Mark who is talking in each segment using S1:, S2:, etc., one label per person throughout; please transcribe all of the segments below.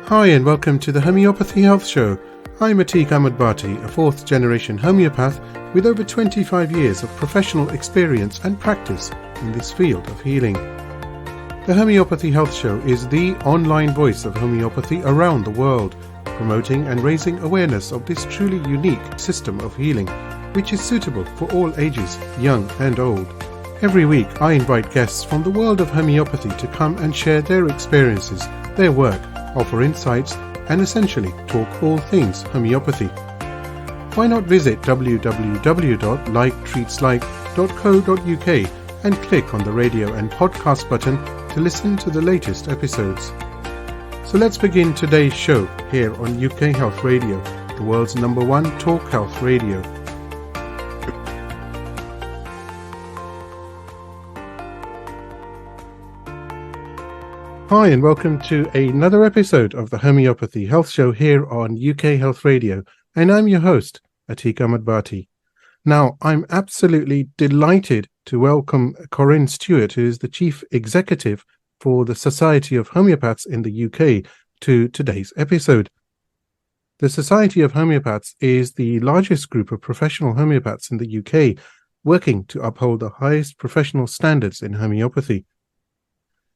S1: Hi and welcome to the Homeopathy Health Show. I'm Atiq Bhatti, a fourth-generation homeopath with over 25 years of professional experience and practice in this field of healing. The Homeopathy Health Show is the online voice of homeopathy around the world, promoting and raising awareness of this truly unique system of healing, which is suitable for all ages, young and old. Every week I invite guests from the world of homeopathy to come and share their experiences, their work, offer insights, and essentially talk all things homeopathy. Why not visit www.liketreatslike.co.uk and click on the radio and podcast button to listen to the latest episodes. So let's begin today's show here on UK Health Radio, the world's #1 talk health radio. Hi and welcome to another episode of the Homeopathy Health Show here on UK Health Radio, and I'm your host, Atiq Bhatti. Now, I'm absolutely delighted to welcome Corinne Stuart, who is the Chief Executive for the Society of Homeopaths in the UK, to today's episode. The Society of Homeopaths is the largest group of professional homeopaths in the UK, working to uphold the highest professional standards in homeopathy.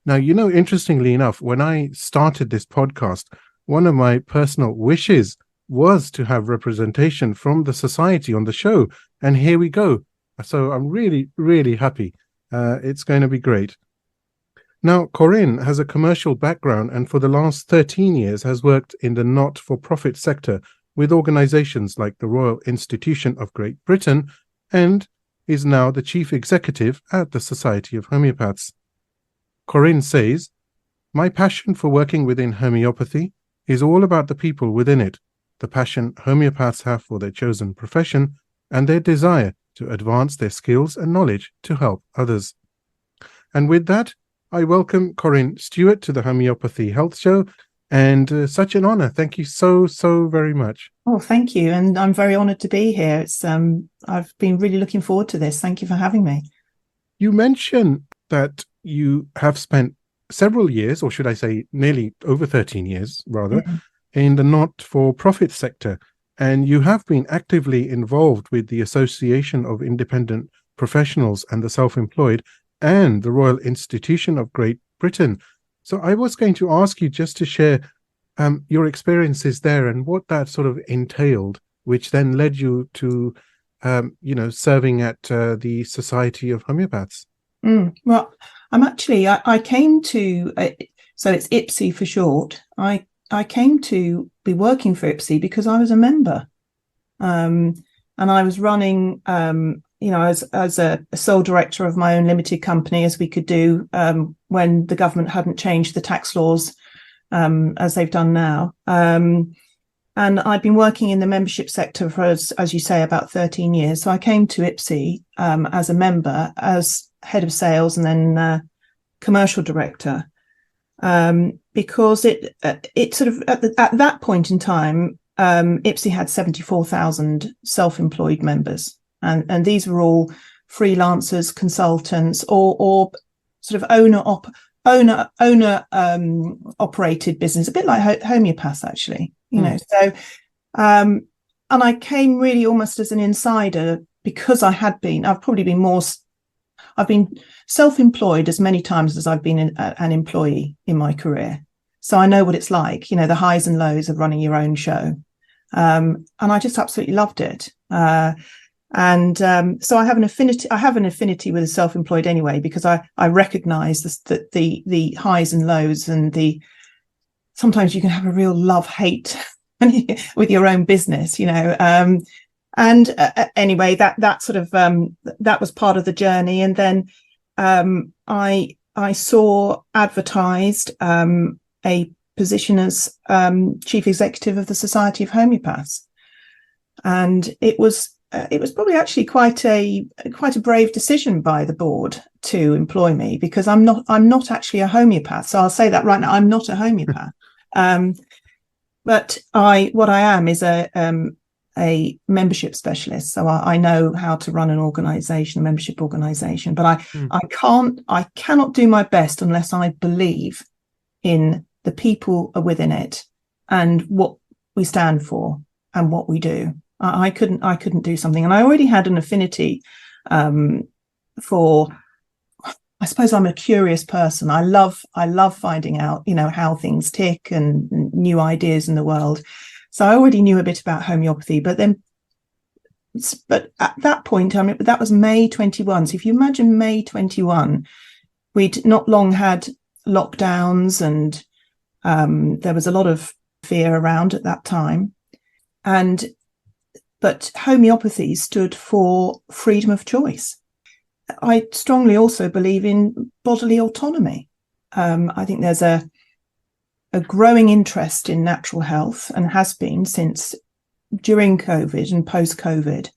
S1: Now, interestingly enough, when I started this podcast, one of my personal wishes was to have representation from the society on the show. And here we go. So I'm really, really happy. It's going to be great. Now, Corinne has a commercial background and for the last 13 years has worked in the not-for-profit sector with organizations like the Royal Institution of Great Britain and is now the Chief Executive at the Society of Homeopaths. Corinne says, "My passion for working within homeopathy is all about the people within it, the passion homeopaths have for their chosen profession, and their desire to advance their skills and knowledge to help others." And with that, I welcome Corinne Stuart to the Homeopathy Health Show, and such an honor. Thank you so very much.
S2: Oh, thank you. And I'm very honored to be here. I've been really looking forward to this. Thank you for having me.
S1: You mentioned that you have spent several years, or should I say nearly over 13 years rather, in the not-for-profit sector, and you have been actively involved with the Association of Independent Professionals and the Self-Employed and the Royal Institution of Great Britain. So I was going to ask you just to share your experiences there and what that sort of entailed, which then led you to serving at the Society of Homeopaths.
S2: Well, I came to, so it's IPSI for short. I came to be working for IPSI because I was a member. And I was running, as a sole director of my own limited company, as we could do when the government hadn't changed the tax laws as they've done now. And I've been working in the membership sector for, as you say, about 13 years. So I came to IPSI as a member, as head of sales and then commercial director, because it sort of at that point in time, IPSI had 74,000 self-employed members, and these were all freelancers, consultants, or sort of owner operated business, a bit like homeopaths actually, So, and I came really almost as an insider because I've been self-employed as many times as I've been an employee in my career. So I know what it's like, the highs and lows of running your own show. And I just absolutely loved it. So I have an affinity with the self-employed anyway, because I recognize that the highs and lows and sometimes you can have a real love-hate with your own business, anyway, that sort of that was part of the journey, and then I saw advertised a position as chief executive of the Society of Homeopaths, and it was probably actually quite a brave decision by the board to employ me, because I'm not actually a homeopath. So I'll say that right now, I'm not a homeopath, but what I am is a membership specialist. So I know how to run an organization, a membership organization, but I cannot do my best unless I believe in the people within it and what we stand for and what we do. I couldn't do something, and I already had an affinity for. I suppose I'm a curious person. I love finding out, how things tick and new ideas in the world. So I already knew a bit about homeopathy, but at that point, that was May 21. So if you imagine May 21, we'd not long had lockdowns, and there was a lot of fear around at that time. But homeopathy stood for freedom of choice. I strongly also believe in bodily autonomy. I think there's a growing interest in natural health, and has been since during COVID and post-COVID.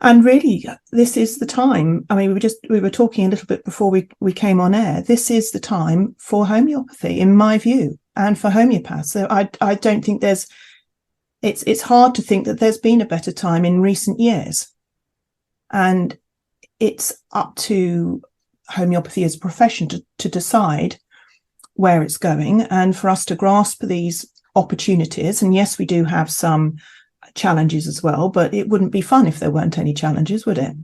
S2: And really, this is the time. I mean, we were talking a little bit before we came on air. This is the time for homeopathy, in my view, and for homeopaths. So I don't think it's hard to think that there's been a better time in recent years. And it's up to homeopathy as a profession to decide where it's going, and for us to grasp these opportunities. And yes, we do have some challenges as well, but it wouldn't be fun if there weren't any challenges, would it?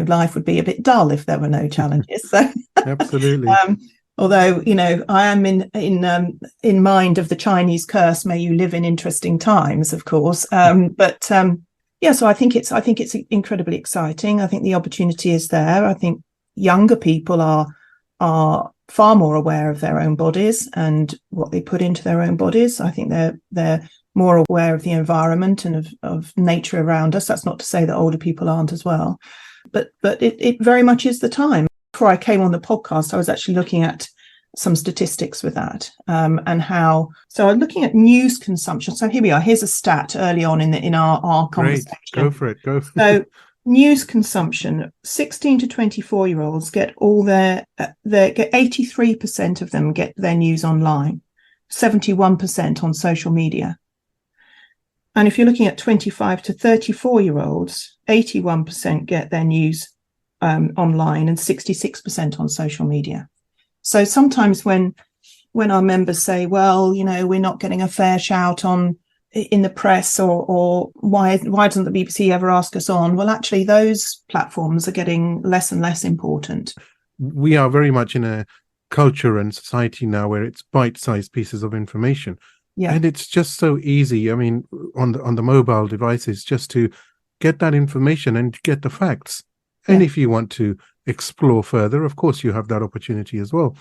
S2: Life would be a bit dull if there were no challenges. So
S1: absolutely.
S2: Although, I am in mind of the Chinese curse, may you live in interesting times, of course. So I think it's incredibly exciting. I think the opportunity is there. I think younger people are far more aware of their own bodies and what they put into their own bodies. I think they're more aware of the environment and of nature around us. That's not to say that older people aren't as well, but it very much is the time. Before I came on the podcast, I was actually looking at some statistics with that, and how. So I'm looking at news consumption. So here we are. Here's a stat early on in our conversation.
S1: Great. Go for it. Go.
S2: So news consumption: 16 to 24-year-olds get all their 83% of them get their news online, 71% on social media. And if you're looking at 25 to 34-year-olds, 81% get their news online, and 66% on social media. So sometimes when our members say, well, we're not getting a fair shout in the press, or why doesn't the BBC ever ask us on? Well, actually, those platforms are getting less and less important.
S1: We are very much in a culture and society now where it's bite-sized pieces of information. Yeah. And it's just so easy. I mean, on the mobile devices, just to get that information and get the facts. And if you want to explore further, of course, you have that opportunity as well.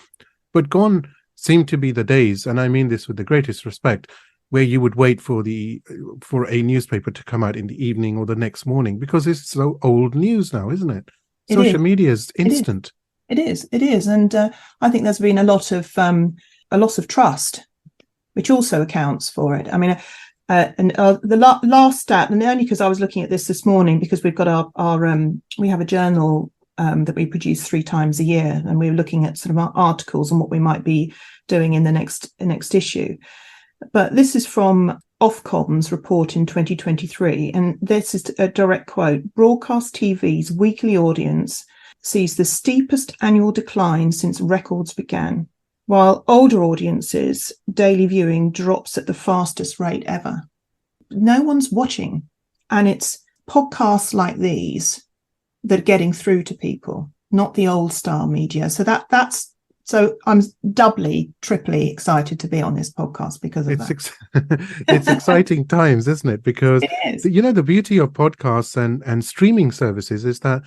S1: But gone seem to be the days, and I mean this with the greatest respect, where you would wait for a newspaper to come out in the evening or the next morning, because it's so old news now, isn't it? Social media is instant.
S2: It is, and I think there's been a lot of a loss of trust, which also accounts for it. I mean, the last stat, and only because I was looking at this morning, because we've got our we have a journal that we produce 3 times a year, and we're looking at sort of our articles and what we might be doing in the next issue. But this is from Ofcom's report in 2023, and this is a direct quote: broadcast TV's weekly audience sees the steepest annual decline since records began, while older audiences' daily viewing drops at the fastest rate ever. No one's watching, and it's podcasts like these that are getting through to people, not the old style media. So I'm doubly, triply excited to be on this podcast because of that.
S1: It's exciting times, isn't it? Because the beauty of podcasts and streaming services is that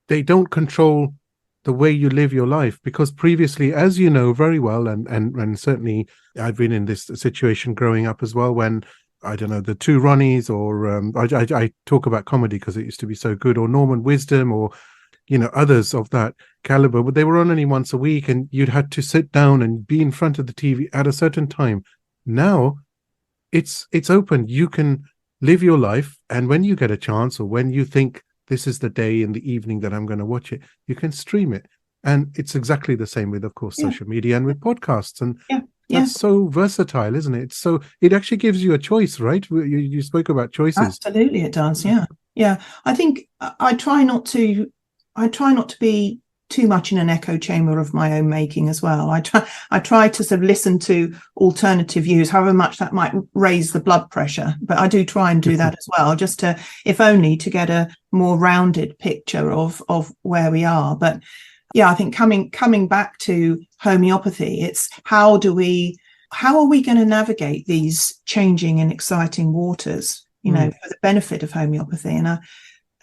S1: they don't control the way you live your life, because previously, as you know very well, and certainly I've been in this situation growing up as well, when, I don't know, the Two Ronnies, or I talk about comedy because it used to be so good, or Norman Wisdom, or others of that caliber, but they were on only once a week, and you'd had to sit down and be in front of the TV at a certain time. Now it's open. You can live your life, and when you get a chance, or when you think this is the day in the evening that I'm going to watch it, you can stream it. And it's exactly the same with, of course, social media and with podcasts. And that's so versatile, isn't it? So it actually gives you a choice, right? You spoke about choices.
S2: Absolutely, it does. Yeah. I think I try not to be too much in an echo chamber of my own making as well. I try to sort of listen to alternative views, however much that might raise the blood pressure, but I do try and do that as well, just to, if only to get a more rounded picture of where we are. But yeah, I think coming back to homeopathy, it's how are we going to navigate these changing and exciting waters, for the benefit of homeopathy?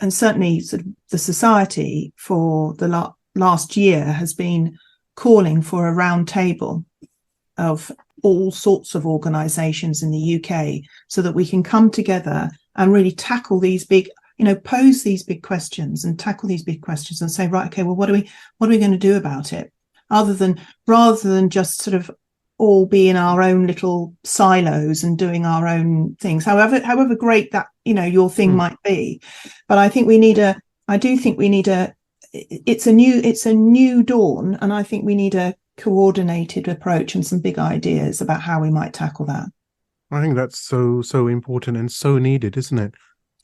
S2: And certainly sort of the Society for the last year has been calling for a round table of all sorts of organisations in the UK, so that we can come together and really tackle these big, pose these big questions and tackle these big questions and say, right, okay, well, what are we going to do about it? Rather than just sort of all be in our own little silos and doing our own things, however great that your thing might be. But I think it's a new dawn, and I think we need a coordinated approach and some big ideas about how we might tackle that.
S1: I think that's so important and so needed, isn't it?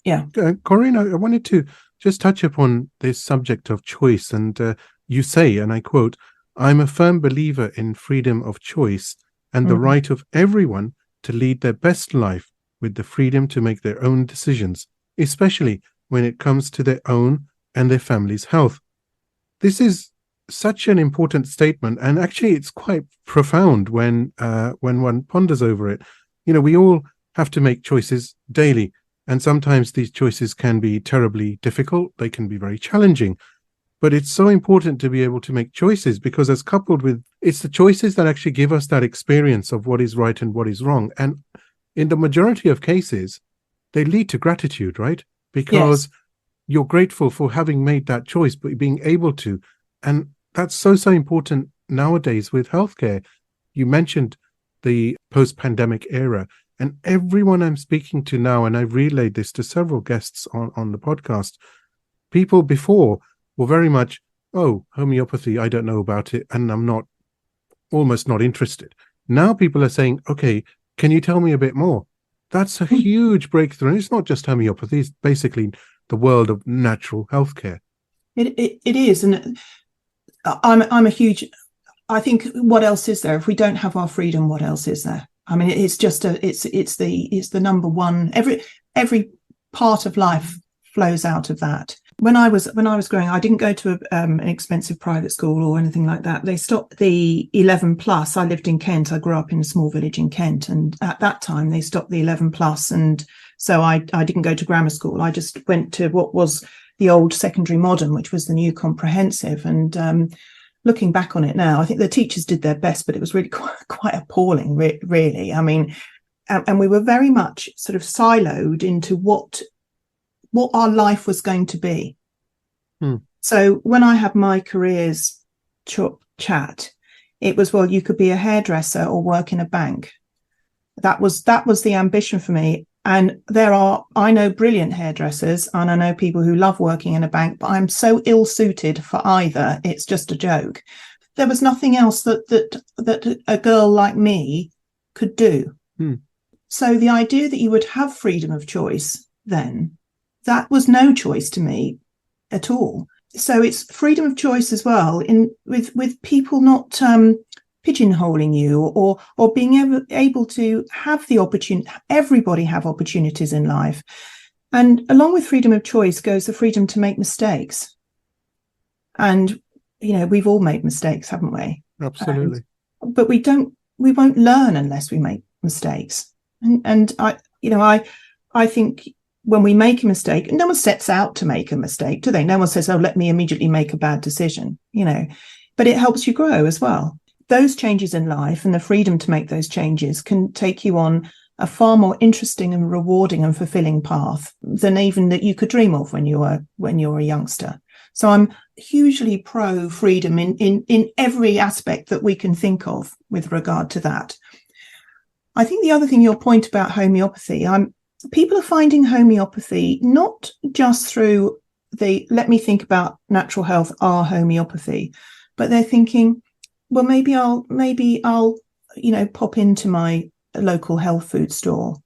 S2: Yeah.
S1: Corinne, I wanted to just touch upon this subject of choice, and you say, and I quote, "I'm a firm believer in freedom of choice and the right of everyone to lead their best life with the freedom to make their own decisions, especially when it comes to their own and their family's health." This is such an important statement, and actually it's quite profound when one ponders over it. We all have to make choices daily, and sometimes these choices can be terribly difficult. They can be very challenging. But it's so important to be able to make choices, because it's the choices that actually give us that experience of what is right and what is wrong. And in the majority of cases, they lead to gratitude, right? Because you're grateful for having made that choice, but being able to. And that's so important nowadays with healthcare. You mentioned the post-pandemic era, and everyone I'm speaking to now, and I've relayed this to several guests on the podcast, people before were very much, oh, homeopathy, I don't know about it, and I'm almost not interested. Now people are saying, okay, can you tell me a bit more? That's a huge breakthrough. And it's not just homeopathy, it's basically the world of natural healthcare.
S2: It is. And I'm a huge, I think, what else is there? If we don't have our freedom, what else is there? I mean, it's just it's the number one. Every part of life flows out of that. When I was growing, I didn't go to an expensive private school or anything like that. They stopped the 11 plus. I lived in Kent. I grew up in a small village in Kent, and at that time they stopped the 11 plus, and so I didn't go to grammar school. I just went to what was the old secondary modern, which was the new comprehensive. And looking back on it now, I think the teachers did their best, but it was really quite appalling, really. I mean, and we were very much sort of siloed into what our life was going to be. So when I had my careers chat, it was, well, you could be a hairdresser or work in a bank. That was the ambition for me. And I know brilliant hairdressers, and I know people who love working in a bank, but I'm so ill-suited for either. It's just a joke. There was nothing else that a girl like me could do. So the idea that you would have freedom of choice then, that was no choice to me at all. So it's freedom of choice as well, with people not pigeonholing you or being able to have the opportunity. Everybody have opportunities in life, and along with freedom of choice goes the freedom to make mistakes. And we've all made mistakes, haven't we?
S1: Absolutely.
S2: But we won't learn unless we make mistakes. And I think when we make a mistake, no one sets out to make a mistake, do they? No one says, oh, let me immediately make a bad decision, but it helps you grow as well. Those changes in life and the freedom to make those changes can take you on a far more interesting and rewarding and fulfilling path than even that you could dream of when you're a youngster. So I'm hugely pro freedom in every aspect that we can think of with regard to that. I think the other thing, your point about homeopathy, people are finding homeopathy not just through let me think about natural health, our homeopathy, but they're thinking, well, maybe I'll pop into my local health food store,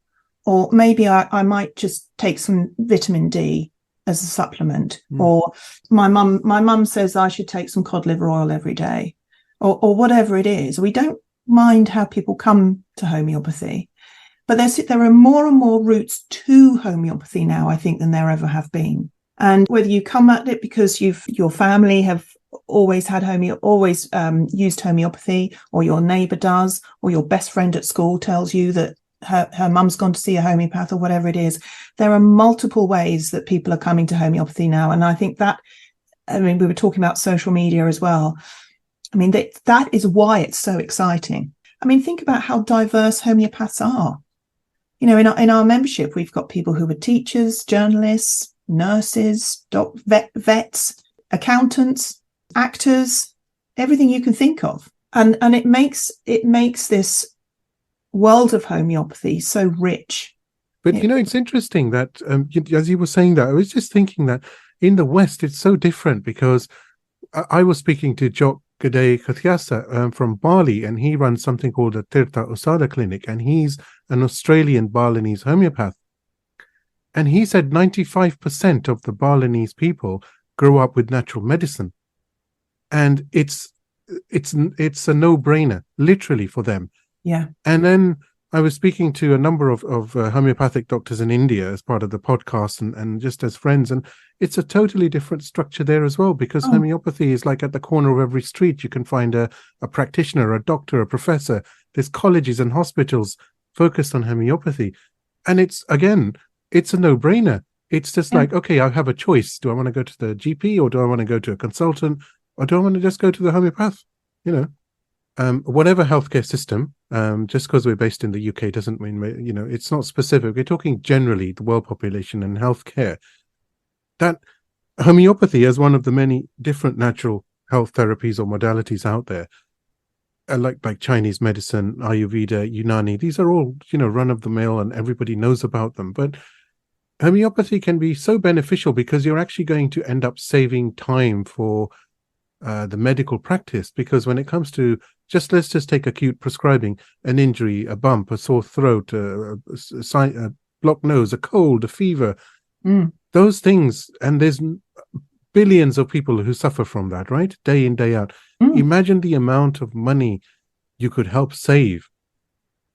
S2: or maybe I might just take some vitamin D as a supplement. Or my mum says I should take some cod liver oil every day, or whatever it is. We don't mind how people come to homeopathy, but there are more and more routes to homeopathy now, I think, than there ever have been. And whether you come at it because your family have always had used homeopathy, or your neighbour does, or your best friend at school tells you that her mum's gone to see a homeopath, or whatever it is, there are multiple ways that people are coming to homeopathy now. And I think we were talking about social media as well. I mean, that is why it's so exciting. I mean, think about how diverse homeopaths are. You know, in our membership, we've got people who are teachers, journalists, nurses, vets, accountants, actors, everything you can think of. And it makes this world of homeopathy so rich.
S1: But, it's interesting that, as you were saying that, I was just thinking that in the West, it's so different, because I was speaking to Jok Gede Kathiasa from Bali, and he runs something called the Tirtha Usada Clinic, and he's an Australian Balinese homeopath. And he said 95% of the Balinese people grow up with natural medicine. And it's a no-brainer, literally, for them.
S2: Yeah.
S1: And then I was speaking to a number of homeopathic doctors in India as part of the podcast, and just as friends, and it's a totally different structure there as well, because homeopathy is like at the corner of every street. You can find a practitioner, a doctor, a professor. There's colleges and hospitals focused on homeopathy. And it's a no-brainer. It's just like, okay, I have a choice. Do I want to go to the GP, or do I want to go to a consultant, or do I want to just go to the homeopath? Whatever healthcare system, just because we're based in the UK doesn't mean, it's not specific. We're talking generally the world population and healthcare. That homeopathy, as one of the many different natural health therapies or modalities out there, like Chinese medicine, Ayurveda, Unani, these are all, run-of-the-mill, and everybody knows about them. But homeopathy can be so beneficial because you're actually going to end up saving time for the medical practice. Because when it comes to let's just take acute prescribing, an injury, a bump, a sore throat, a blocked nose, a cold, a fever, those things, and there's billions of people who suffer from that, right? Day in, day out. Imagine the amount of money you could help save,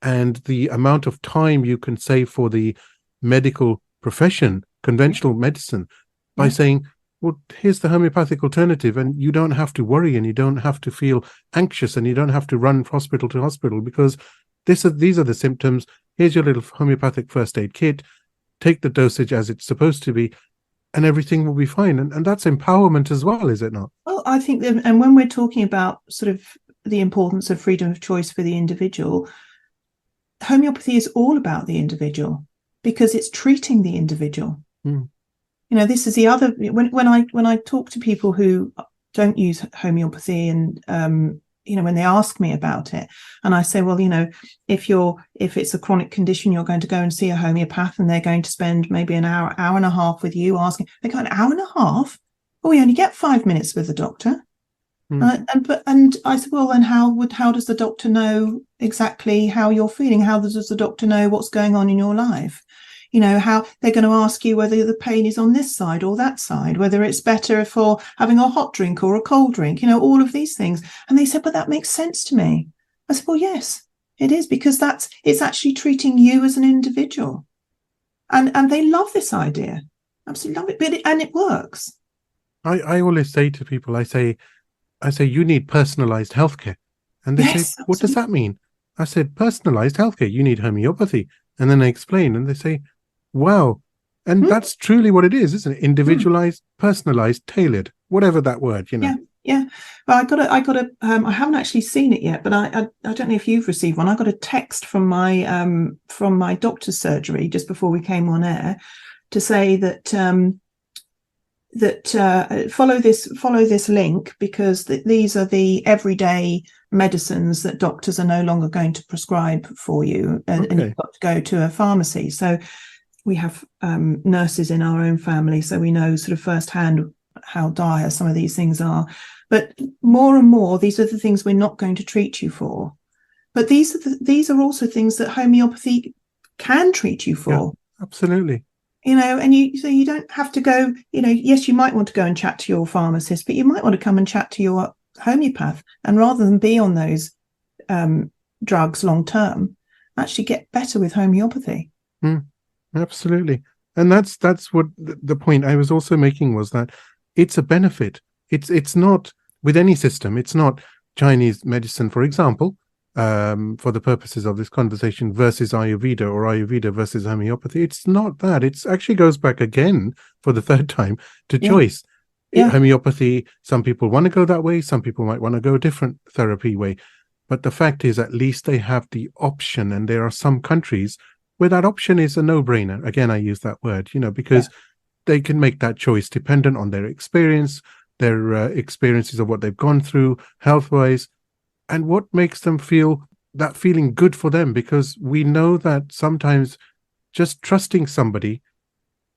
S1: and the amount of time you can save for the medical profession, conventional medicine, by saying, well, here's the homeopathic alternative, and you don't have to worry, and you don't have to feel anxious, and you don't have to run hospital to hospital, because these are the symptoms. Here's your little homeopathic first aid kit. Take the dosage as it's supposed to be, and everything will be fine. And that's empowerment as well, is it not?
S2: Well, I think that, and when we're talking about sort of the importance of freedom of choice for the individual, homeopathy is all about the individual, because it's treating the individual. This is the other, when I talk to people who don't use homeopathy, and when they ask me about it, and I say, well, if it's a chronic condition, you're going to go and see a homeopath, and they're going to spend maybe an hour and a half with you asking. They go, an hour and a half? Oh, we only get 5 minutes with the doctor. And I said, well, then how does the doctor know exactly how you're feeling? How does the doctor know what's going on in your life? How they're going to ask you whether the pain is on this side or that side, whether it's better for having a hot drink or a cold drink, all of these things. And they said, but that makes sense to me. I said, well, yes, it is, because it's actually treating you as an individual. And they love this idea. Absolutely love it. And it works.
S1: I always say to people, I say, you need personalized healthcare. And they say, what does that mean? I said, personalized healthcare, you need homeopathy. And then I explain, and they say, wow. And that's truly what it is, isn't it? Individualized, personalized, tailored, whatever that word,
S2: Yeah. Well, I haven't actually seen it yet, but I don't know if you've received one. I got a text from my doctor's surgery just before we came on air to say that follow this link, because these are the everyday medicines that doctors are no longer going to prescribe for you, and you've got to go to a pharmacy. So we have nurses in our own family, so we know sort of firsthand how dire some of these things are. But more and more, these are the things we're not going to treat you for. But these are also things that homeopathy can treat you for.
S1: Yeah, absolutely.
S2: And you don't have to go, yes, you might want to go and chat to your pharmacist, but you might want to come and chat to your homeopath, and rather than be on those drugs long term, actually get better with homeopathy.
S1: Absolutely. And that's what the point I was also making was that it's a benefit. It's not with any system. It's not Chinese medicine, for example, for the purposes of this conversation, versus Ayurveda, or Ayurveda versus homeopathy. It's not that. It actually goes back again for the third time to choice. Homeopathy, some people want to go that way. Some people might want to go a different therapy way. But the fact is, at least they have the option. And there are some countries where that option is a no-brainer. Again, I use that word, because they can make that choice dependent on their experience, their experiences of what they've gone through health-wise, and what makes them feel that feeling good for them. Because we know that sometimes just trusting somebody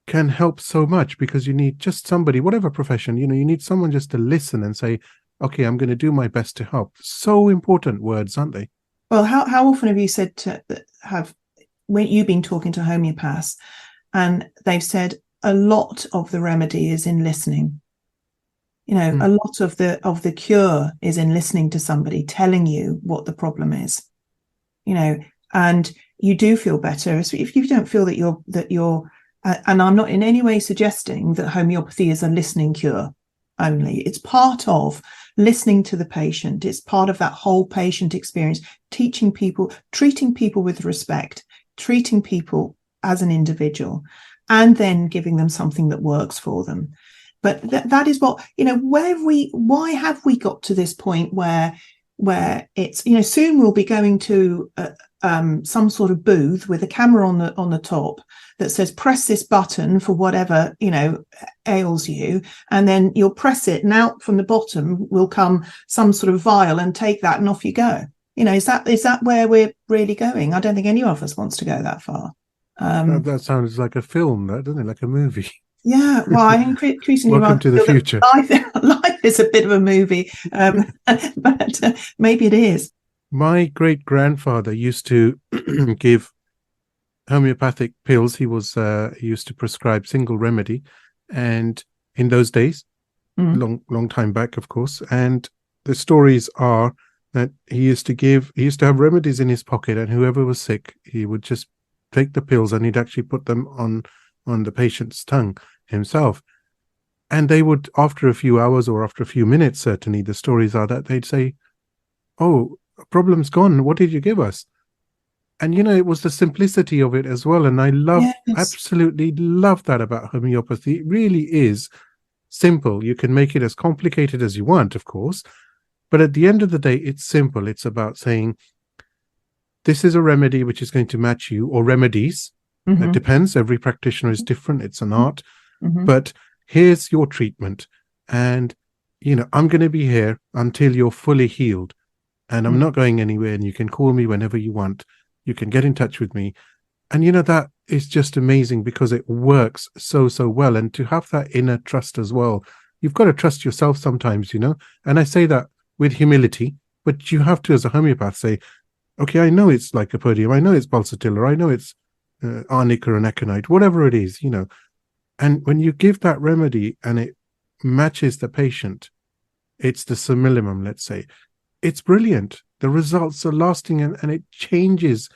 S1: can help so much, because you need just somebody, whatever profession, you need someone just to listen and say, okay, I'm going to do my best to help. So important words, aren't they?
S2: Well, how often have you said when you've been talking to homeopaths and they've said a lot of the remedy is in listening? A lot of the cure is in listening to somebody telling you what the problem is, and you do feel better if you don't feel that you're and I'm not in any way suggesting that homeopathy is a listening cure only. It's part of listening to the patient. It's part of that whole patient experience, treating people with respect, treating people as an individual, and then giving them something that works for them. But that is what, why have we got to this point where it's, soon we'll be going to some sort of booth with a camera on the top that says, press this button for whatever, ails you. And then you'll press it, and out from the bottom will come some sort of vial, and take that and off you go. Is that where we're really going? I don't think any of us wants to go that far.
S1: That sounds like a film, doesn't it? Like a movie.
S2: Yeah, well, I increasingly
S1: welcome to the future.
S2: Life is a bit of a movie, but maybe it is.
S1: My great-grandfather used to give homeopathic pills. He used to prescribe single remedy, and in those days, long time back, of course. And the stories are that he used to have remedies in his pocket, and whoever was sick, he would just take the pills, and he'd actually put them on the patient's tongue himself. And they would, after a few hours or after a few minutes, certainly the stories are that they'd say, "Oh, problem's gone. What did you give us?" And it was the simplicity of it as well. And I absolutely love that about homeopathy. It really is simple. You can make it as complicated as you want, of course, but at the end of the day, it's simple. It's about saying, this is a remedy which is going to match you, or remedies. It depends. Every practitioner is different. It's an art. But here's your treatment. And, I'm going to be here until you're fully healed. And I'm not going anywhere. And you can call me whenever you want. You can get in touch with me. And, that is just amazing, because it works so, so well. And to have that inner trust as well, you've got to trust yourself sometimes, And I say that with humility, but you have to, as a homeopath, say, okay, I know it's lycopodium. I know it's pulsatilla. I know it's arnica and aconite, whatever it is, And when you give that remedy and it matches the patient, it's the similimum, let's say, it's brilliant. The results are lasting, and it changes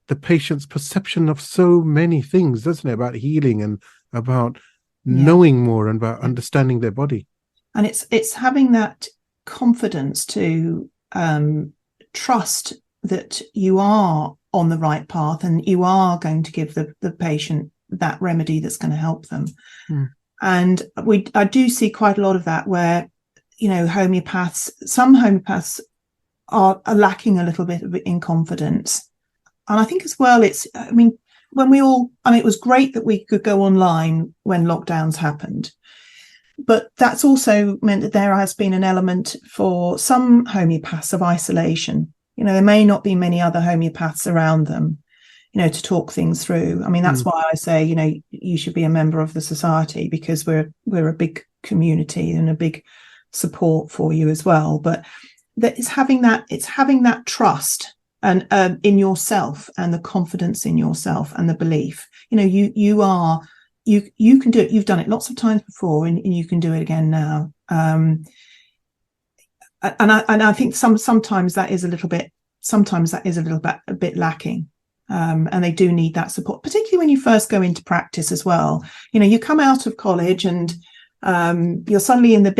S1: the patient's perception of so many things, doesn't it? About healing and about knowing more and about understanding their body.
S2: And it's having that confidence to trust that you are on the right path, and you are going to give the patient that remedy that's going to help them. And I do see quite a lot of that where, some homeopaths are lacking a little bit in confidence. And I think as well, it was great that we could go online when lockdowns happened. But that's also meant that there has been an element for some homeopaths of isolation. There may not be many other homeopaths around them, to talk things through. That's why I say, you should be a member of the society, because we're a big community and a big support for you as well. But it's having that trust and in yourself, and the confidence in yourself, and the belief. You are you can do it. You've done it lots of times before, and you can do it again now. And I think sometimes that is a little bit a bit lacking. And they do need that support, particularly when you first go into practice as well. You come out of college and you're suddenly in the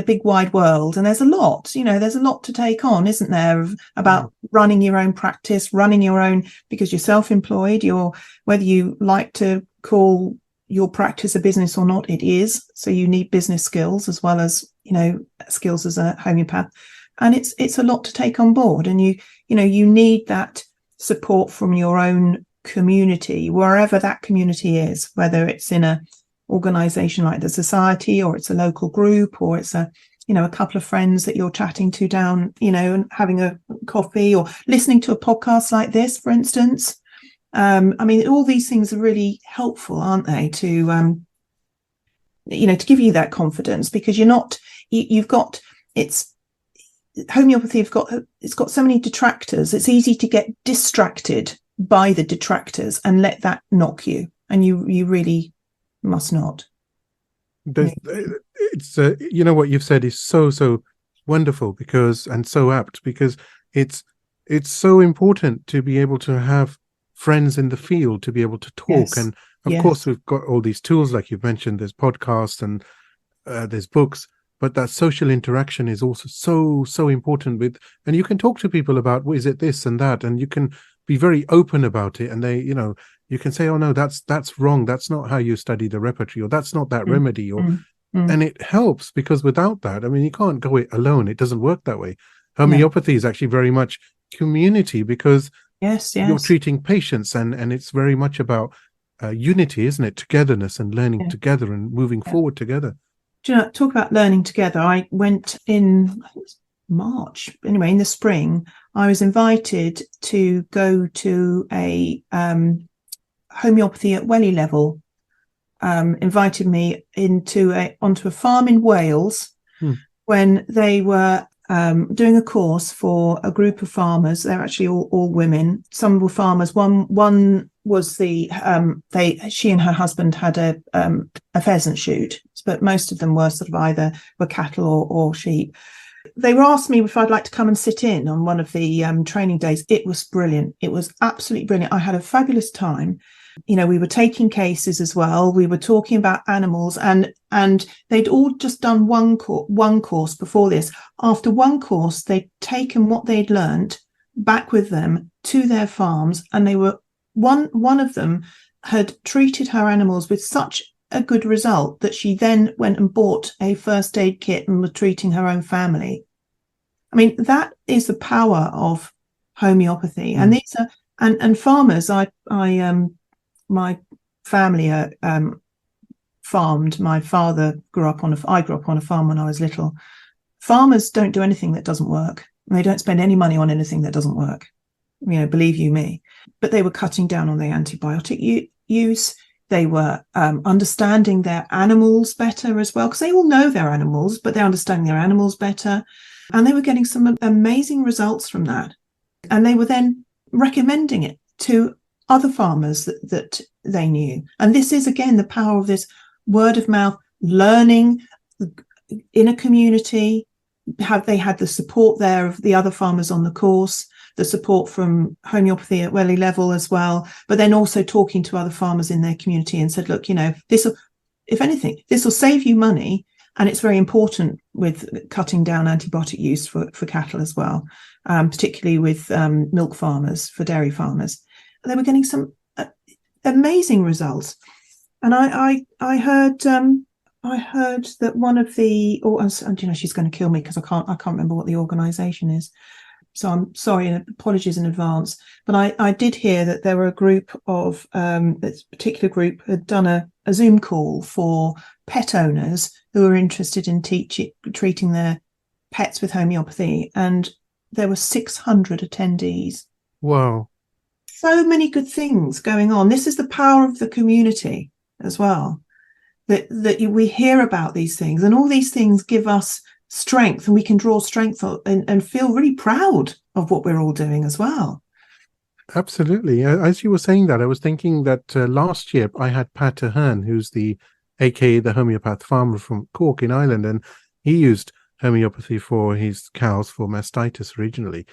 S2: big wide world, and there's a lot to take on, isn't there, about running your own practice, because you're self-employed, whether you like to call your practice a business or not, it is. So you need business skills as well as, skills as a homeopath. And it's a lot to take on board. And you need that support from your own community, wherever that community is, whether it's in a organization like the Society, or it's a local group, or it's a couple of friends that you're chatting to down, and having a coffee, or listening to a podcast like this, for instance. All these things are really helpful, aren't they, to give you that confidence, because homeopathy it's got so many detractors. It's easy to get distracted by the detractors and let that knock you, and you really must not.
S1: It's what you've said is so wonderful, and so apt, because it's so important to be able to have friends in the field, to be able to talk. Yes. And of course we've got all these tools, like you've mentioned, there's podcasts and there's books, but that social interaction is also so important. And you can talk to people about, is it this and that, and you can be very open about it, and they you can say, oh no, that's wrong, that's not how you study the repertory, or that's not that remedy, or and it helps, because without that, you can't go it alone. It doesn't work that way. Homeopathy is actually very much community, because you're treating patients, and it's very much about unity, isn't it? Togetherness, and learning together, and moving forward together.
S2: Do you know, talk about learning together? I went in March, anyway, in the spring, I was invited to go to a homeopathy at Welly level. Invited me onto a farm in Wales when they were doing a course for a group of farmers. They're actually all women. Some were farmers. One was she and her husband had a pheasant shoot, but most of them were sort of either were cattle or sheep. They were asked me if I'd like to come and sit in on one of the training days. It was brilliant. It was absolutely brilliant. I had a fabulous time. We were taking cases as well. We were talking about animals, and they'd all just done one course before this. After one course, they'd taken what they'd learned back with them to their farms, and they were one of them had treated her animals with such a good result that she then went and bought a first aid kit and was treating her own family. That is the power of homeopathy. And these are and farmers. My family farmed. My father I grew up on a farm when I was little. Farmers don't do anything that doesn't work. They don't spend any money on anything that doesn't work. Believe you me. But they were cutting down on their antibiotic use. They were understanding their animals better as well, because they all know their animals, but they're understanding their animals better. And they were getting some amazing results from that. And they were then recommending it to other farmers that they knew. And this is, again, the power of this word of mouth, learning in a community. They had the support there of the other farmers on the course, the support from homeopathy at Welly level as well, but then also talking to other farmers in their community, and said, look, this will, if anything, this will save you money. And it's very important with cutting down antibiotic use for cattle as well, particularly with milk farmers, for dairy farmers. They were getting some amazing results. And I heard that one of the, she's going to kill me because I can't remember what the organisation is. So I'm sorry and apologies in advance. But I did hear that there were a group of, this particular group had done a Zoom call for pet owners who were interested in treating their pets with homeopathy. And there were 600 attendees.
S1: Wow.
S2: So many good things going on. This is the power of the community as well, that we hear about these things, and all these things give us strength, and we can draw strength and feel really proud of what we're all doing as well.
S1: Absolutely. As you were saying that, I was thinking that last year I had Pat Ahern, who's the aka the homeopath farmer from Cork in Ireland, and he used homeopathy for his cows for mastitis originally.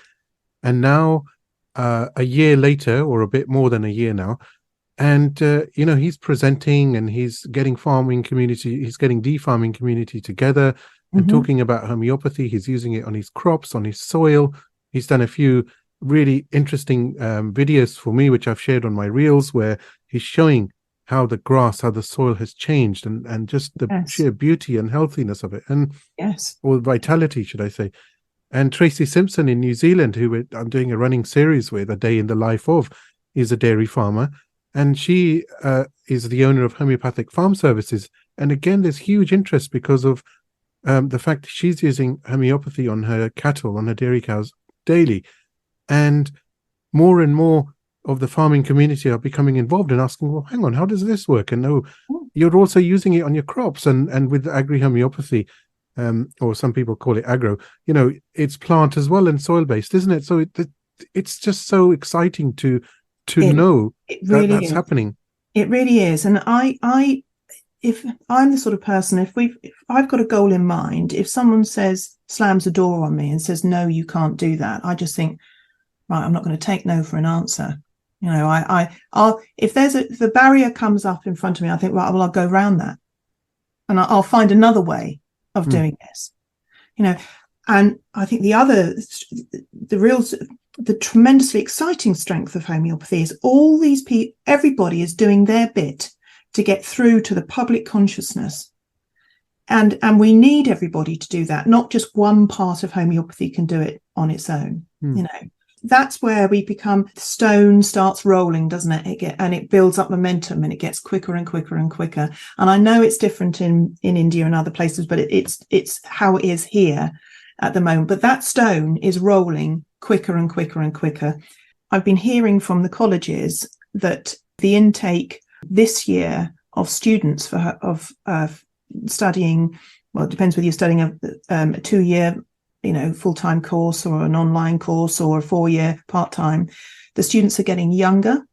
S1: And now, a year later, or a bit more than a year now, and he's presenting and he's getting the farming community together and talking about homeopathy. He's using it on his crops, on his soil. He's done a few really interesting videos for me, which I've shared on my reels, where he's showing how the soil has changed, and just the sheer beauty and healthiness of it, and or vitality, should I say. And Tracy Simpson in New Zealand, who I'm doing a running series with, A Day in the Life of, is a dairy farmer, and she is the owner of Homeopathic Farm Services. And again, there's huge interest because of the fact that she's using homeopathy on her cattle, on her dairy cows daily. And more of the farming community are becoming involved and asking, well, hang on, how does this work? And you're also using it on your crops, and with agri-homeopathy, or some people call it agro, it's plant as well and soil-based, isn't it? So it's just so exciting to know that that's happening.
S2: It really is. And if I'm the sort of person, if I've got a goal in mind, if someone slams a door on me and says, no, you can't do that, I just think, right, I'm not going to take no for an answer. I'll if the barrier comes up in front of me, I think, right, well, I'll go around that, and I'll find another way of doing this. And I think the tremendously exciting strength of homeopathy is all these people, everybody is doing their bit to get through to the public consciousness, and we need everybody to do that. Not just one part of homeopathy can do it on its own. That's where we become, the stone starts rolling, doesn't it? And it builds up momentum, and it gets quicker and quicker and quicker. And I know it's different in India and other places, but it's how it is here at the moment. But that stone is rolling quicker and quicker and quicker. I've been hearing from the colleges that the intake this year of students of studying, well, it depends whether you're studying a 2-year full-time course or an online course or a 4-year part-time, the students are getting younger.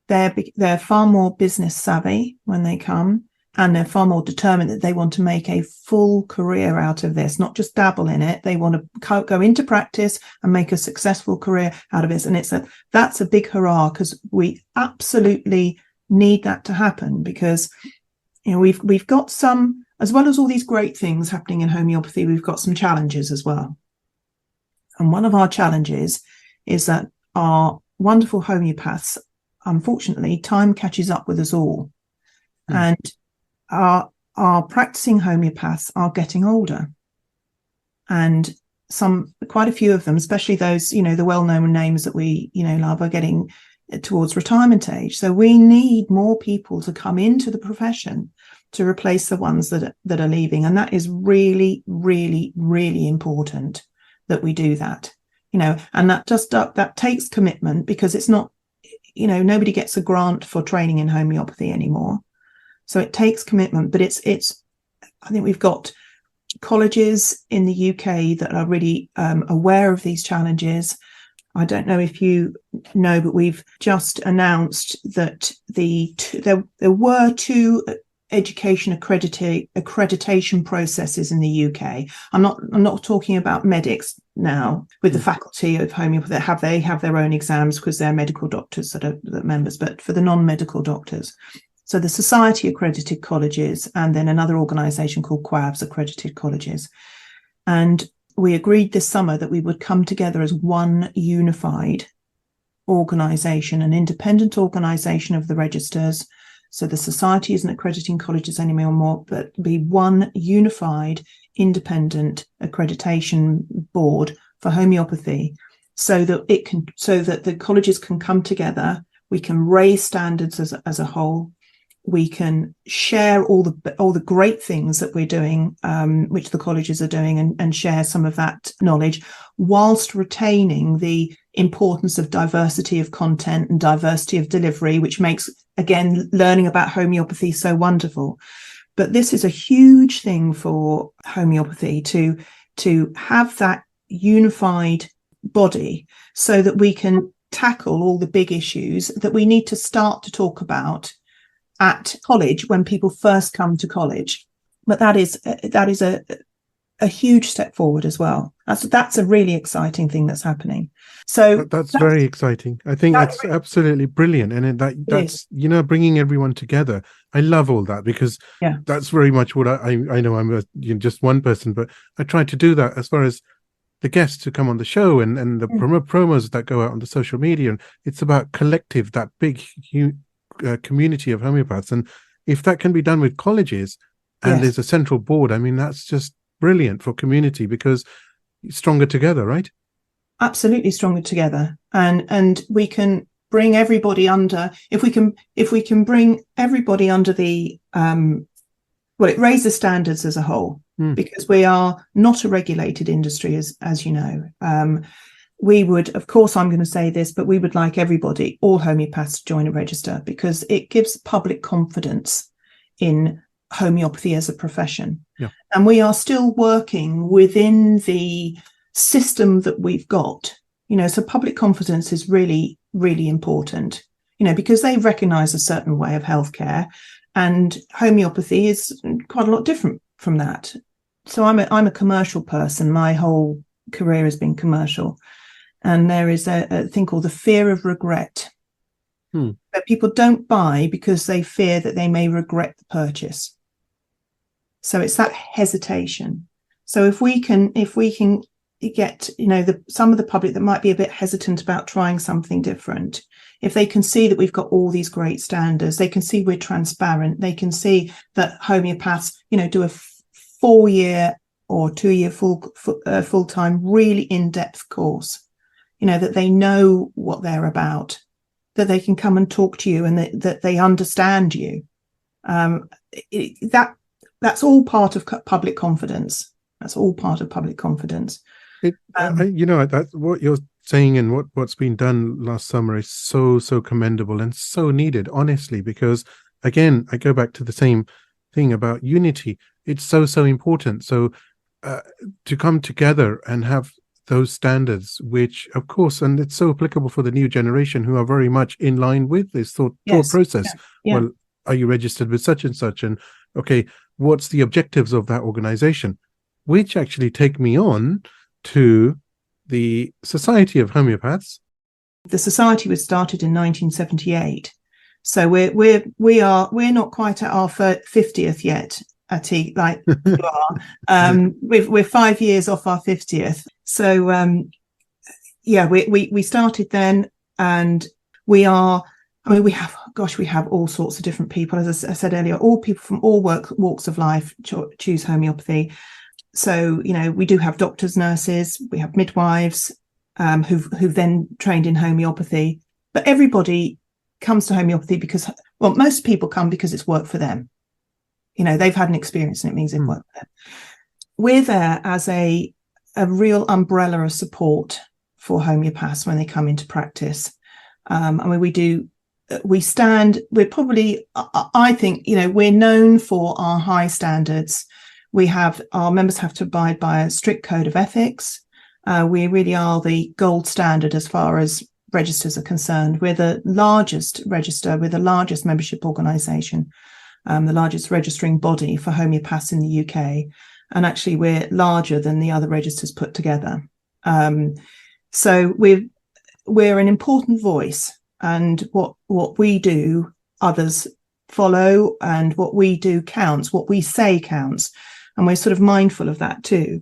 S2: They're far more business savvy when they come, and they're far more determined that they want to make a full career out of this, not just dabble in it. They want to go into practice and make a successful career out of this. And that's a big hurrah, because we absolutely need that to happen, because we've got some, as well as all these great things happening in homeopathy, we've got some challenges as well. And one of our challenges is that our wonderful homeopaths, unfortunately, time catches up with us all. And our practicing homeopaths are getting older. And quite a few of them, especially those, the well-known names that we, love, are getting towards retirement age. So we need more people to come into the profession to replace the ones that are leaving. And that is really, really, really important that we do that, and that takes commitment, because it's not, nobody gets a grant for training in homeopathy anymore. So it takes commitment, but I think we've got colleges in the UK that are really aware of these challenges. I don't know if you know, but we've just announced that there were 2 education accreditation processes in the UK. I'm not talking about medics now with the faculty of homeopathy. They have their own exams because they're medical doctors that are members, but for the non-medical doctors. So the Society accredited colleges, and then another organisation called QAVS accredited colleges. And we agreed this summer that we would come together as one unified organisation, an independent organisation of the registers. So the Society isn't accrediting colleges anymore, but be one unified independent accreditation board for homeopathy, so that the colleges can come together. We can raise standards as a whole. We can share all the great things that we're doing, which the colleges are doing, and share some of that knowledge, whilst retaining the importance of diversity of content and diversity of delivery, which makes, again, learning about homeopathy so wonderful. But this is a huge thing for homeopathy, to have that unified body, so that we can tackle all the big issues that we need to start to talk about at college when people first come to college. But that is a huge step forward as well. That's a really exciting thing that's happening. So
S1: that's very exciting. I think that's absolutely brilliant, and that's bringing everyone together. I love all that, because that's very much what I know. I'm just one person, but I try to do that as far as the guests who come on the show and the promos that go out on the social media. And it's about collective, that big community of homeopaths. And if that can be done with colleges and there's a central board, I mean, that's just brilliant for community, because stronger together, right?
S2: Absolutely stronger together. And we can bring everybody under, if we can bring everybody under the it raises standards as a whole, because we are not a regulated industry, as you know. We would, of course, I'm going to say this, but we would like everybody, all homeopaths, to join a register, because it gives public confidence in homeopathy as a profession. And we are still working within the system that we've got, so public confidence is really, really important, because they recognize a certain way of healthcare, and homeopathy is quite a lot different from that. So I'm a commercial person. My whole career has been commercial, and there is a thing called the fear of regret, that people don't buy because they fear that they may regret the purchase. So it's that hesitation. So if we can get, some of the public that might be a bit hesitant about trying something different, if they can see that we've got all these great standards, they can see we're transparent, they can see that homeopaths, do a 4-year or 2-year full-time, really in-depth course, that they know what they're about, that they can come and talk to you, and that they understand you. That's all part of public confidence. That's all part of public confidence.
S1: That's what you're saying, and what's been done last summer is so commendable and so needed, honestly, because again, I go back to the same thing about unity. It's so important. So to come together and have those standards, which of course, and it's so applicable for the new generation who are very much in line with this thought process. Well, are you registered with such and such? And okay, what's the objectives of that organization? Which actually take me on to the Society of Homeopaths.
S2: The society was started in 1978, so we're not quite at our 50th yet, Atiq, like you are. We're 5 years off our 50th. So we started then, and we have all sorts of different people. As I said earlier, all people from all walks of life choose homeopathy. So, we do have doctors, nurses, we have midwives who've then trained in homeopathy. But everybody comes to homeopathy because, most people come because it's worked for them. They've had an experience and it means it worked for them. We're there as a real umbrella of support for homeopaths when they come into practice. We're probably, I think, we're known for our high standards. Our members have to abide by a strict code of ethics. We really are the gold standard as far as registers are concerned. We're the largest register, we're the largest membership organisation, the largest registering body for homeopaths in the UK. And actually, we're larger than the other registers put together. So we're an important voice, and what we do, others follow, and what we do counts, what we say counts. And we're sort of mindful of that too.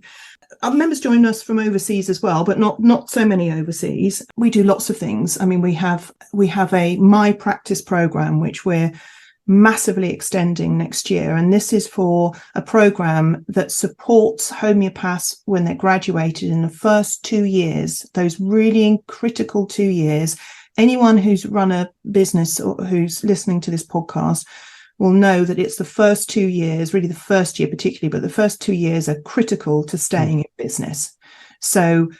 S2: Our members join us from overseas as well, but not so many overseas. We do lots of things. I mean, we have a My Practice program, which we're massively extending next year. And this is for a program that supports homeopaths when they're graduated in the first 2 years, those really critical 2 years. Anyone who's run a business or who's listening to this podcast will know that it's the first 2 years, really the first year particularly, but the first 2 years are critical to staying in business. So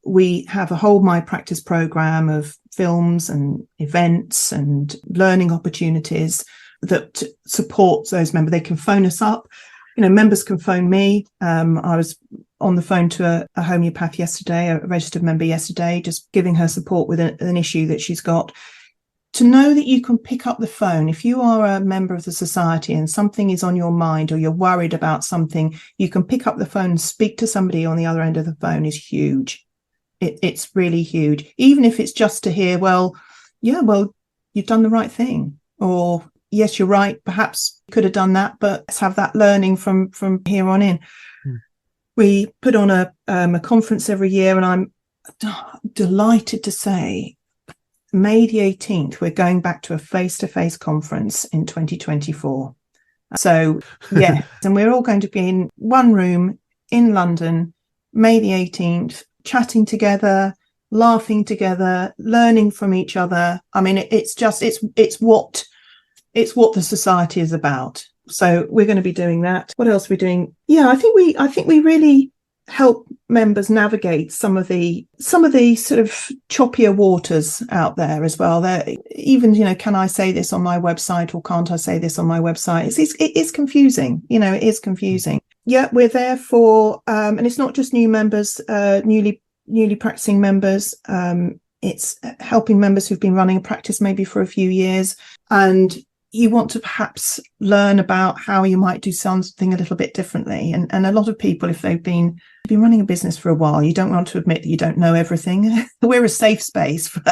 S2: we have a whole My Practice program of films and events and learning opportunities that supports those members. They can phone us up members can phone me. I was on the phone to a homeopath yesterday, a registered member yesterday, just giving her support with an issue that she's got. To know that you can pick up the phone, if you are a member of the society and something is on your mind or you're worried about something, you can pick up the phone and speak to somebody on the other end of the phone is huge. It's really huge. Even if it's just to hear, you've done the right thing, or yes, you're right, perhaps you could have done that, but let's have that learning from here on in. We put on a conference every year, and I'm delighted to say May the 18th, we're going back to a face-to-face conference in 2024. So, yeah, and we're all going to be in one room in London, May the 18th, chatting together, laughing together, learning from each other. I mean, it's what the society is about. So we're going to be doing that. What else are we doing? Yeah, I think we really help members navigate some of the sort of choppier waters out there as well. There, even, can I say this on my website or can't I say this on my website? It is confusing. It is confusing. Yeah, we're there for, and it's not just new members, newly practicing members. It's helping members who've been running a practice maybe for a few years, and you want to perhaps learn about how you might do something a little bit differently. And a lot of people, if they've been running a business for a while, you don't want to admit that you don't know everything. We're a safe space for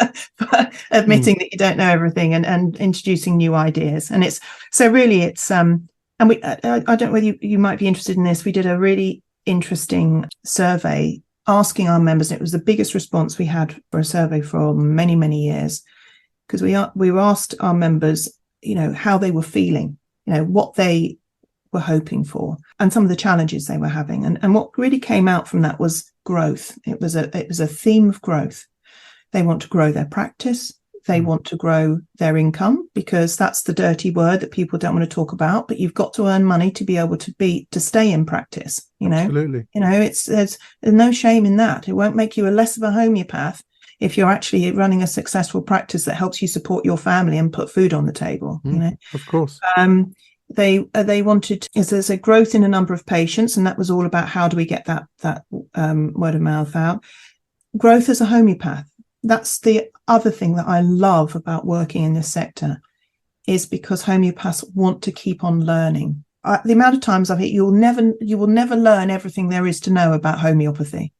S2: admitting that you don't know everything and introducing new ideas. And it's and we, I don't know whether you might be interested in this. We did a really interesting survey asking our members, and it was the biggest response we had for a survey for many, many years, because we asked our members, how they were feeling, what they were hoping for, and some of the challenges they were having. And what really came out from that was growth. It was a theme of growth. They want to grow their practice. They want to grow their income, because that's the dirty word that people don't want to talk about. But you've got to earn money to be able to stay in practice. Absolutely. There's no shame in that. It won't make you a less of a homeopath if you're actually running a successful practice that helps you support your family and put food on the table.
S1: Of course.
S2: They wanted, there's a growth in the number of patients, and that was all about how do we get that word of mouth out. Growth as a homeopath. That's the other thing that I love about working in this sector, is because homeopaths want to keep on learning. The amount of times I've hit, you will never learn everything there is to know about homeopathy.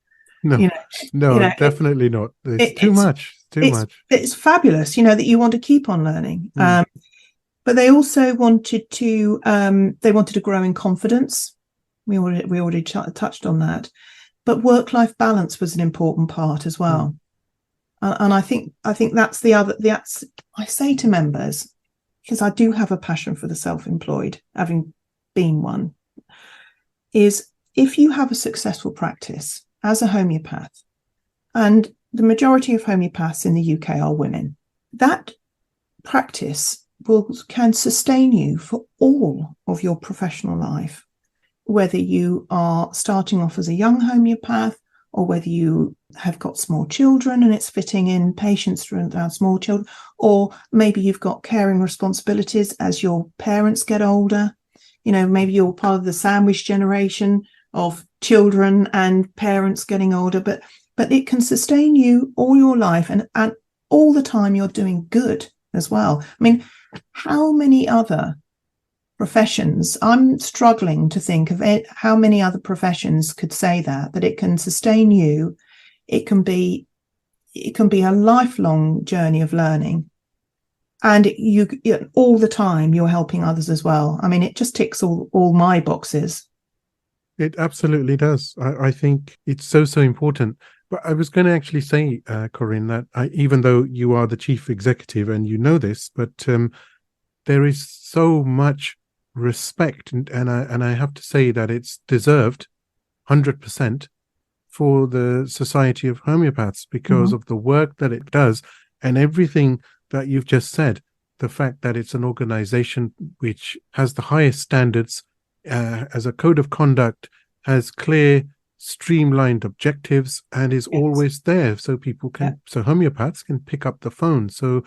S1: No, definitely not. It's too much. It's
S2: fabulous, that you want to keep on learning. But they also wanted to grow in confidence. We already touched on that. But work-life balance was an important part as well. And I think that's I say to members, because I do have a passion for the self-employed, having been one, is if you have a successful practice as a homeopath, and the majority of homeopaths in the UK are women, that practice can sustain you for all of your professional life, whether you are starting off as a young homeopath or whether you have got small children and it's fitting in patients around small children, or maybe you've got caring responsibilities as your parents get older. Maybe you're part of the sandwich generation of children and parents getting older, but it can sustain you all your life, and all the time you're doing good as well. I mean, how many other professions, I'm struggling to think of how many other professions could say that it can sustain you. It can be a lifelong journey of learning, and you all the time you're helping others as well. I mean, it just ticks all my boxes.
S1: It absolutely does. I think it's so important. But I was going to actually say, Corinne, that even though you are the chief executive and you know this, but there is so much respect, and I have to say that it's deserved 100% for the Society of Homeopaths, because of the work that it does and everything that you've just said. The fact that it's an organization which has the highest standards, as a code of conduct, has clear, streamlined objectives, and is always there so people can, so homeopaths can pick up the phone. So,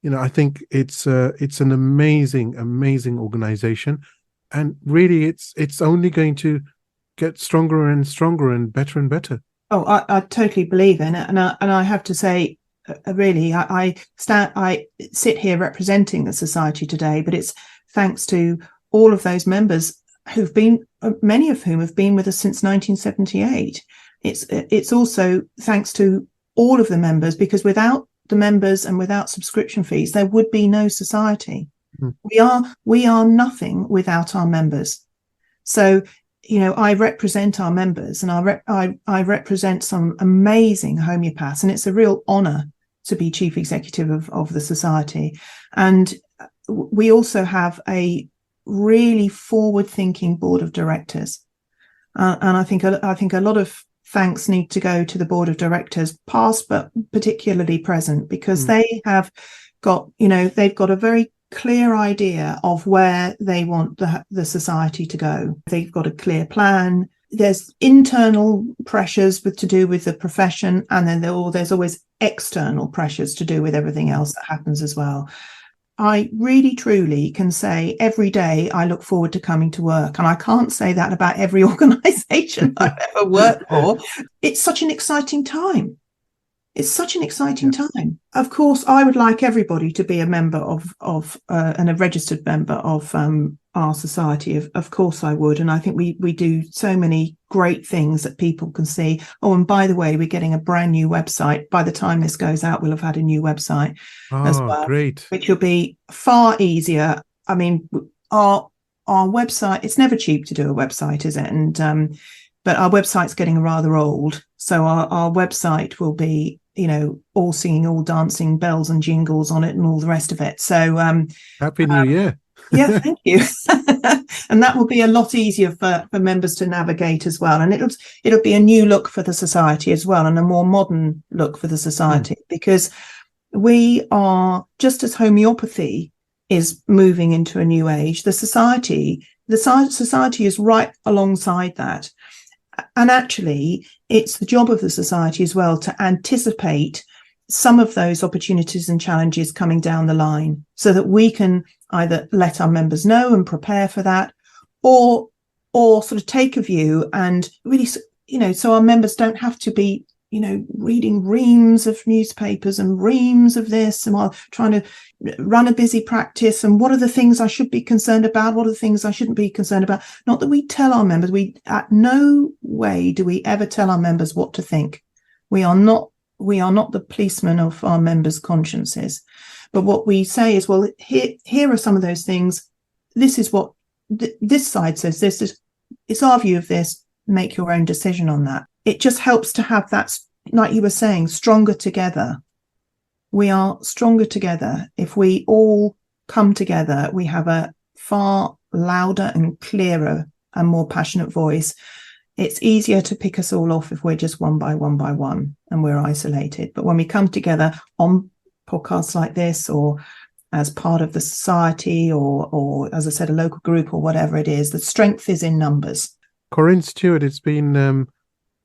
S1: I think it's an amazing organization. and really it's only going to get stronger and stronger and better.
S2: Oh, I totally believe in it, and I have to say, really, I sit here representing the society today, but it's thanks to all of those members who've been, many of whom have been with us since 1978. It's also thanks to all of the members, because without the members and without subscription fees, there would be no society. We are nothing without our members. So, I represent our members, and I represent some amazing homeopaths, and it's a real honor to be chief executive of the society. And we also have a really forward-thinking board of directors, and I think a lot of thanks need to go to the board of directors, past but particularly present, because they have got, they've got a very clear idea of where they want the society to go. They've got a clear plan. There's internal pressures to do with the profession, and then there's always external pressures to do with everything else that happens as well. I really, truly can say every day I look forward to coming to work. And I can't say that about every organisation I've ever worked for. It's such an exciting time. It's such an exciting time. Of course, I would like everybody to be a member and a registered member of our society. Of course I would. And I think we do so many great things that people can see. Oh, and by the way, we're getting a brand new website. By the time this goes out, we'll have had a new website as well. Great. Which will be far easier. I mean, our website, it's never cheap to do a website, is it? And but our website's getting rather old. So our website will be, all singing, all dancing, bells and jingles on it and all the rest of it. So
S1: Happy New Year.
S2: Yeah, thank you. And that will be a lot easier for members to navigate as well. And it'll be a new look for the society as well, and a more modern look for the society, because we are, just as homeopathy is moving into a new age, the society is right alongside that. And actually, it's the job of the society as well to anticipate some of those opportunities and challenges coming down the line, so that we can either let our members know and prepare for that, or sort of take a view and really, so our members don't have to be, reading reams of newspapers and reams of this, and while trying to run a busy practice, and what are the things I should be concerned about, what are the things I shouldn't be concerned about. Not that we tell our members, at no way do we ever tell our members what to think. We are not the policemen of our members' consciences. But what we say is, well, here are some of those things. This is what this side says. It's our view of this. Make your own decision on that. It just helps to have that, like you were saying, stronger together. We are stronger together. If we all come together, we have a far louder and clearer and more passionate voice. It's easier to pick us all off if we're just one by one and we're isolated. But when we come together on podcasts like this, or as part of the society, or as I said, a local group or whatever it is, the strength is in numbers.
S1: Corinne Stuart, it's been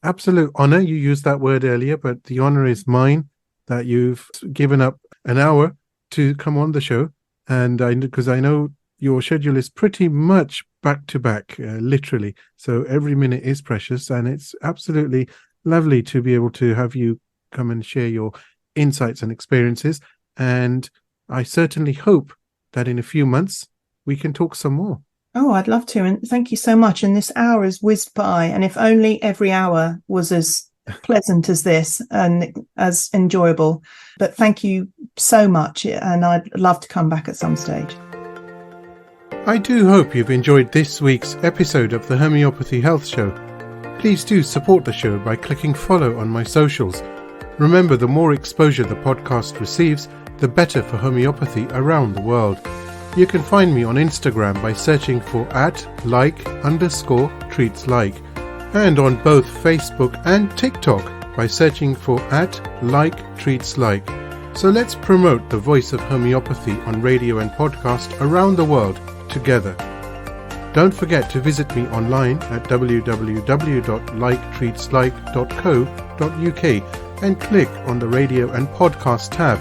S1: absolute honor. You used that word earlier, but the honor is mine that you've given up an hour to come on the show. And because I know your schedule is pretty much back to back, literally. So every minute is precious, and it's absolutely lovely to be able to have you come and share your insights and experiences. And I certainly hope that in a few months we can talk some more.
S2: Oh, I'd love to. And thank you so much. And this hour has whizzed by. And if only every hour was as pleasant as this and as enjoyable. But thank you so much. And I'd love to come back at some stage.
S1: I do hope you've enjoyed this week's episode of the Homeopathy Health Show. Please do support the show by clicking follow on my socials. Remember, the more exposure the podcast receives, the better for homeopathy around the world. You can find me on Instagram by searching for @like_treatslike, and on both Facebook and TikTok by searching for @like_treatslike. So let's promote the voice of homeopathy on radio and podcast around the world together. Don't forget to visit me online at www.liketreatslike.co.uk and click on the radio and podcast tab.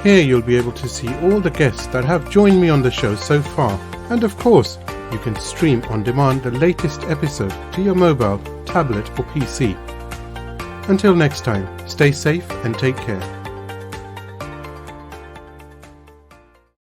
S1: Here you'll be able to see all the guests that have joined me on the show so far, and of course, you can stream on demand the latest episode to your mobile, tablet or PC. Until next time, stay safe and take care.